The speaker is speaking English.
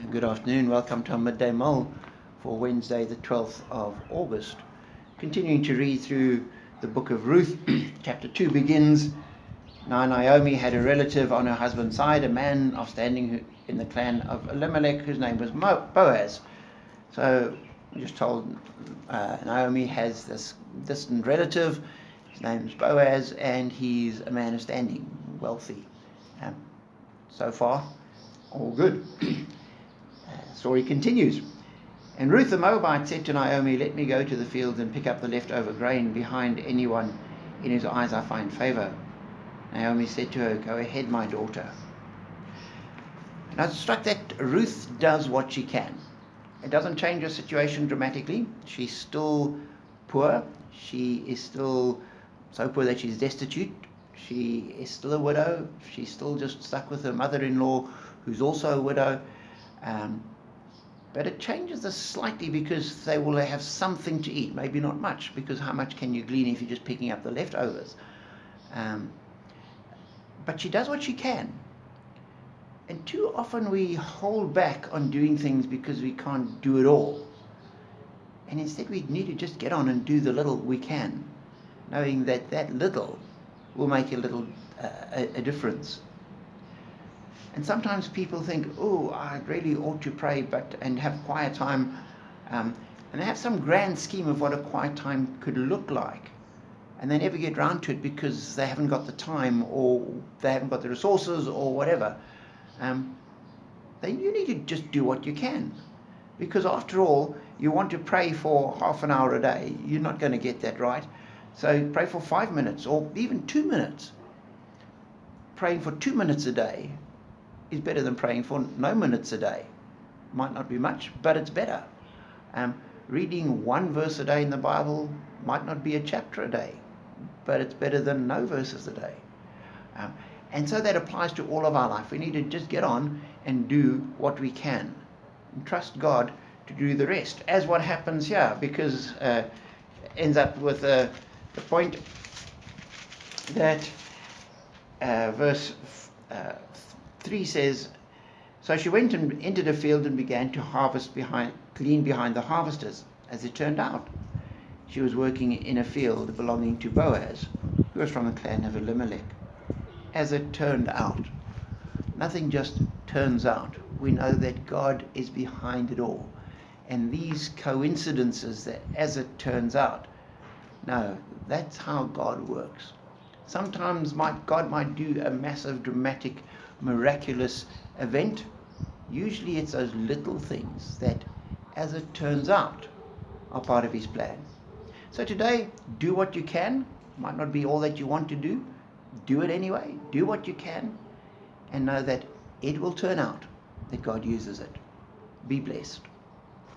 Good afternoon. Welcome to our Midday Mull for Wednesday, the 12th of August. Continuing to read through the book of Ruth, chapter 2 begins. Now Naomi had a relative on her husband's side, a man of standing in the clan of Elimelech, whose name was Boaz. So I'm just told Naomi has this distant relative. His name's Boaz, and he's a man of standing, wealthy. So far, all good. Story continues. And Ruth the Moabite said to Naomi, "Let me go to the fields and pick up the leftover grain behind anyone in whose eyes I find favor." Naomi said to her, "Go ahead, my daughter." And I was struck that Ruth does what she can. It doesn't change her situation dramatically. She's still poor. She is still so poor that she's destitute. She is still a widow. She's still just stuck with her mother-in-law, who's also a widow. But it changes this slightly because they will have something to eat. Maybe not much, because how much can you glean if you're just picking up the leftovers? But she does what she can. And too often we hold back on doing things because we can't do it all. And instead we need to just get on and do the little we can, knowing that that little will make a difference. And sometimes people think, "Oh, I really ought to pray and have quiet time," and they have some grand scheme of what a quiet time could look like, and they never get round to it because they haven't got the time, or they haven't got the resources, or whatever. Then you need to just do what you can, because after all, you want to pray for half an hour a day. You're not going to get that right, so pray for 5 minutes or even 2 minutes. Praying for 2 minutes a day is better than praying for no minutes a day. Might not be much, but it's better. Reading one verse a day in the Bible might not be a chapter a day, but it's better than no verses a day. And so that applies to all of our life. We need to just get on and do what we can and trust God to do the rest, as what happens here, because ends up with the point that verse 3 says, "So she went and entered a field and began to glean behind the harvesters. As it turned out, she was working in a field belonging to Boaz, who was from the clan of Elimelech." As it turned out. Nothing just turns out. We know that God is behind it all. And these coincidences that as it turns out, no, that's how God works. Sometimes God might do a massive, dramatic, miraculous event. Usually it's those little things that, as it turns out, are part of his plan. So today, do what you can. Might not be all that you want to do. Do it anyway. Do what you can, and know that it will turn out that God uses it. Be blessed.